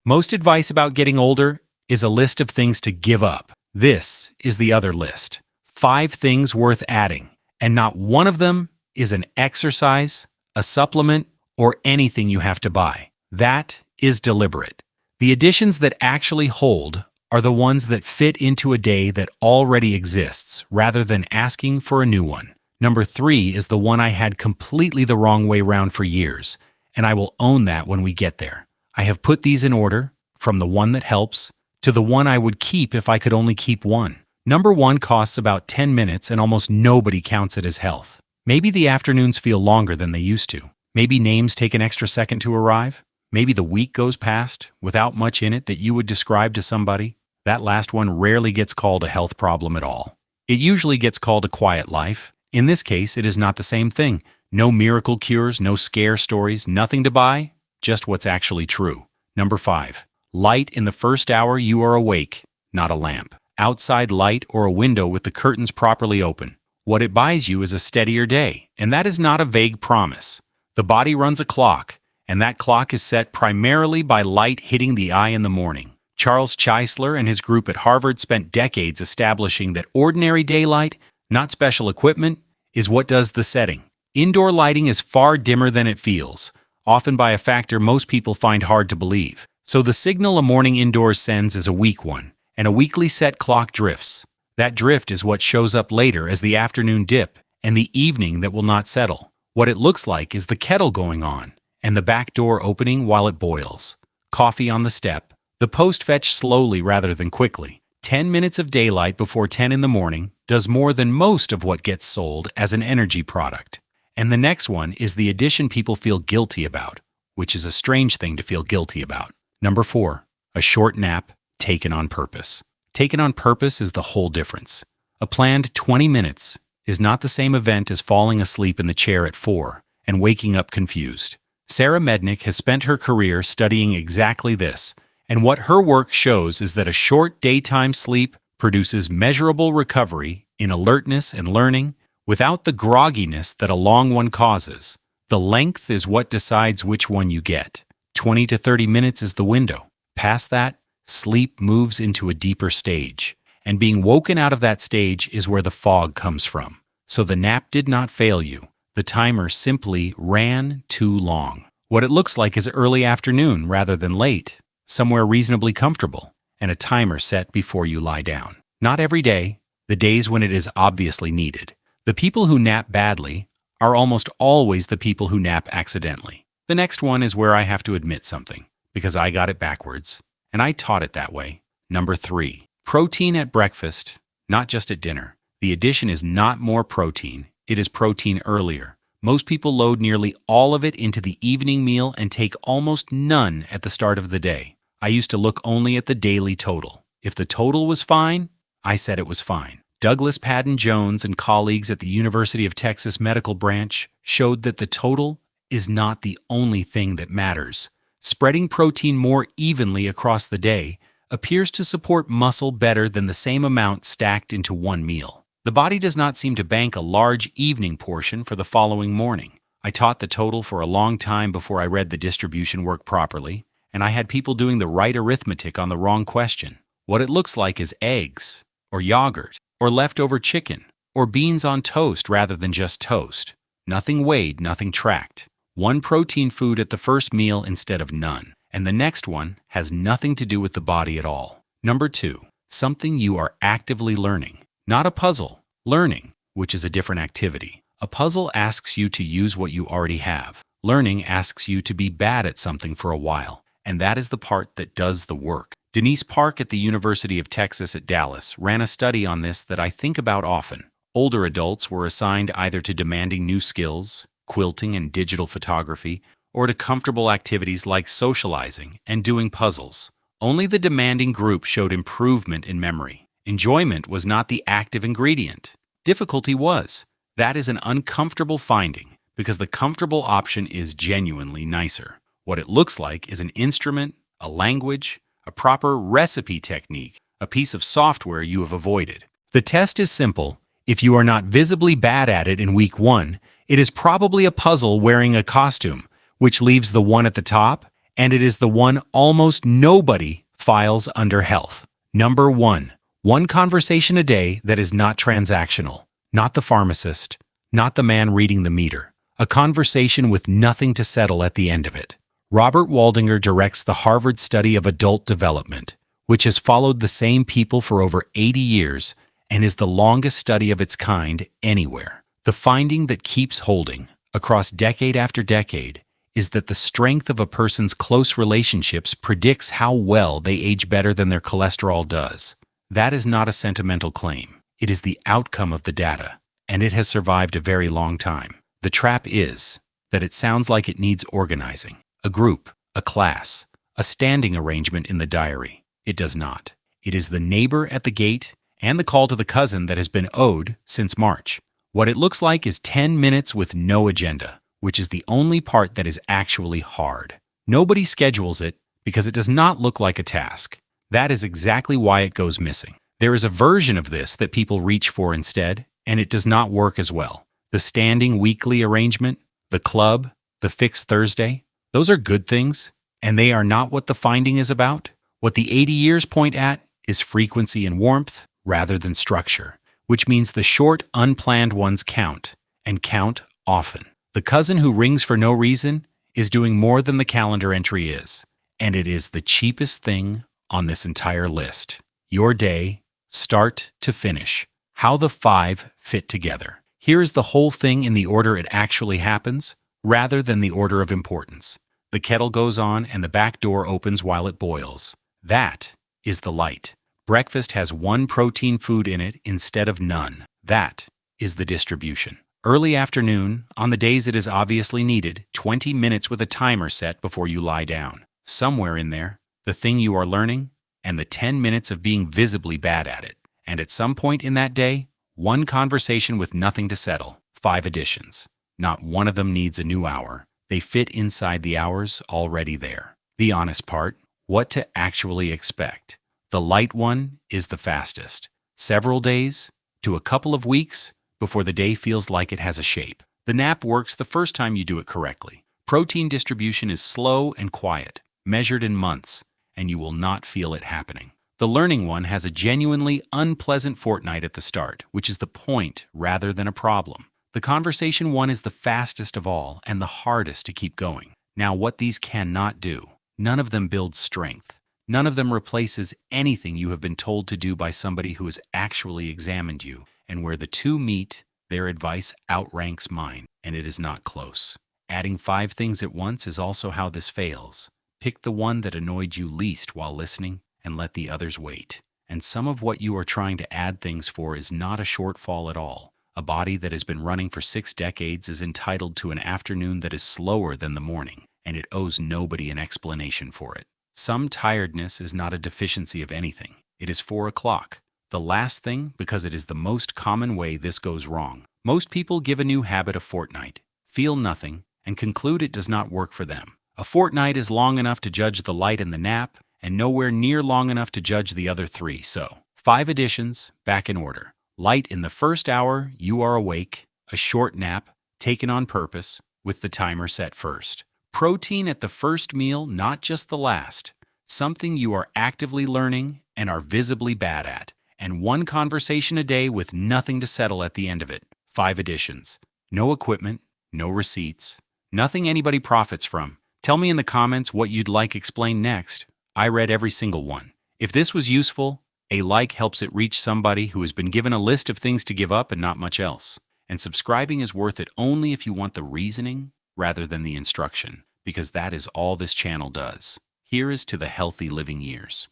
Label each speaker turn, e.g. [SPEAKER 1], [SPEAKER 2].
[SPEAKER 1] Most advice about getting older is a list of things to give up. This is the other list. 5 things worth adding, and not one of them is an exercise, a supplement, or anything you have to buy. That is deliberate. The additions that actually hold are the ones that fit into a day that already exists, rather than asking for a new one. Number 3 is the one I had completely the wrong way round for years, and I will own that when we get there. I have put these in order, from the one that helps to the one I would keep if I could only keep one. Number 1 costs about 10 minutes and almost nobody counts it as health. Maybe the afternoons feel longer than they used to. Maybe names take an extra second to arrive. Maybe the week goes past without much in it that you would describe to somebody. That last one rarely gets called a health problem at all. It usually gets called a quiet life. In this case, it is not the same thing. No miracle cures, no scare stories, nothing to buy, just what's actually true. Number 5. Light in the first hour you are awake, not a lamp. Outside light or a window with the curtains properly open. What it buys you is a steadier day, and that is not a vague promise. The body runs a clock, and that clock is set primarily by light hitting the eye in the morning. Charles Czeisler and his group at Harvard spent decades establishing that ordinary daylight, not special equipment, is what does the setting. Indoor lighting is far dimmer than it feels, often by a factor most people find hard to believe. So the signal a morning indoors sends is a weak one, and a weekly set clock drifts. That drift is what shows up later as the afternoon dip and the evening that will not settle. What it looks like is the kettle going on and the back door opening while it boils. Coffee on the step. The post fetched slowly rather than quickly. 10 minutes of daylight before 10 in the morning does more than most of what gets sold as an energy product. And the next one is the addition people feel guilty about, which is a strange thing to feel guilty about. Number 4, a short nap taken on purpose. Taken on purpose is the whole difference. A planned 20 minutes is not the same event as falling asleep in the chair at 4 and waking up confused. Sarah Mednick has spent her career studying exactly this, and what her work shows is that a short daytime sleep produces measurable recovery in alertness and learning without the grogginess that a long one causes. The length is what decides which one you get. 20 to 30 minutes is the window. Past that, sleep moves into a deeper stage, and being woken out of that stage is where the fog comes from. So the nap did not fail you. The timer simply ran too long. What it looks like is early afternoon rather than late, somewhere reasonably comfortable, and a timer set before you lie down. Not every day, the days when it is obviously needed. The people who nap badly are almost always the people who nap accidentally. The next one is where I have to admit something, because I got it backwards, and I taught it that way. Number 3, protein at breakfast, not just at dinner. The addition is not more protein, it is protein earlier. Most people load nearly all of it into the evening meal and take almost none at the start of the day. I used to look only at the daily total. If the total was fine, I said it was fine. Douglas Padden Jones and colleagues at the University of Texas Medical Branch showed that the total is not the only thing that matters. Spreading protein more evenly across the day appears to support muscle better than the same amount stacked into one meal. The body does not seem to bank a large evening portion for the following morning. I taught the total for a long time before I read the distribution work properly, and I had people doing the right arithmetic on the wrong question. What it looks like is eggs, or yogurt, or leftover chicken, or beans on toast rather than just toast. Nothing weighed, nothing tracked. One protein food at the first meal instead of none, and the next one has nothing to do with the body at all. Number 2, something you are actively learning. Not a puzzle, learning, which is a different activity. A puzzle asks you to use what you already have. Learning asks you to be bad at something for a while, and that is the part that does the work. Denise Park at the University of Texas at Dallas ran a study on this that I think about often. Older adults were assigned either to demanding new skills, quilting and digital photography, or to comfortable activities like socializing and doing puzzles. Only the demanding group showed improvement in memory. Enjoyment was not the active ingredient. Difficulty was. That is an uncomfortable finding because the comfortable option is genuinely nicer. What it looks like is an instrument, a language, a proper recipe technique, a piece of software you have avoided. The test is simple. If you are not visibly bad at it in week 1, it is probably a puzzle wearing a costume, which leaves the one at the top and it is the one almost nobody files under health. Number 1. One conversation a day that is not transactional. Not the pharmacist, not the man reading the meter. A conversation with nothing to settle at the end of it. Robert Waldinger directs the Harvard study of adult development, which has followed the same people for over 80 years and is the longest study of its kind anywhere. The finding that keeps holding, across decade after decade, is that the strength of a person's close relationships predicts how well they age better than their cholesterol does. That is not a sentimental claim. It is the outcome of the data, and it has survived a very long time. The trap is that it sounds like it needs organizing. A group, a class, a standing arrangement in the diary. It does not. It is the neighbor at the gate and the call to the cousin that has been owed since March. What it looks like is 10 minutes with no agenda, which is the only part that is actually hard. Nobody schedules it because it does not look like a task. That is exactly why it goes missing. There is a version of this that people reach for instead, and it does not work as well. The standing weekly arrangement, the club, the fixed Thursday, those are good things, and they are not what the finding is about. What the 80 years point at is frequency and warmth rather than structure, which means the short, unplanned ones count, and count often. The cousin who rings for no reason is doing more than the calendar entry is, and it is the cheapest thing on this entire list. Your day, start to finish. How the 5 fit together. Here is the whole thing in the order it actually happens, rather than the order of importance. The kettle goes on and the back door opens while it boils. That is the light. Breakfast has 1 protein food in it instead of none. That is the distribution. Early afternoon, on the days it is obviously needed, 20 minutes with a timer set before you lie down. Somewhere in there, the thing you are learning, and the 10 minutes of being visibly bad at it. And at some point in that day, 1 conversation with nothing to settle. 5 additions. Not one of them needs a new hour. They fit inside the hours already there. The honest part, what to actually expect. The light one is the fastest. Several days to a couple of weeks before the day feels like it has a shape. The nap works the first time you do it correctly. Protein distribution is slow and quiet, measured in months, and you will not feel it happening. The learning one has a genuinely unpleasant fortnight at the start, which is the point rather than a problem. The conversation one is the fastest of all and the hardest to keep going. Now, what these cannot do, none of them builds strength. None of them replaces anything you have been told to do by somebody who has actually examined you, and where the two meet, their advice outranks mine, and it is not close. Adding 5 things at once is also how this fails. Pick the one that annoyed you least while listening, and let the others wait. And some of what you are trying to add things for is not a shortfall at all. A body that has been running for 6 decades is entitled to an afternoon that is slower than the morning, and it owes nobody an explanation for it. Some tiredness is not a deficiency of anything. It is 4 o'clock. The last thing, because it is the most common way this goes wrong. Most people give a new habit a fortnight, feel nothing, and conclude it does not work for them. A fortnight is long enough to judge the light and the nap, and nowhere near long enough to judge the other 3. So, 5 additions, back in order. Light in the first hour, you are awake. A short nap, taken on purpose, with the timer set first. Protein at the first meal, not just the last. Something you are actively learning and are visibly bad at. And 1 conversation a day with nothing to settle at the end of it. 5 additions. No equipment, no receipts. Nothing anybody profits from. Tell me in the comments what you'd like explained next. I read every single one. If this was useful, a like helps it reach somebody who has been given a list of things to give up and not much else. And subscribing is worth it only if you want the reasoning rather than the instruction, because that is all this channel does. Here is to the healthy living years.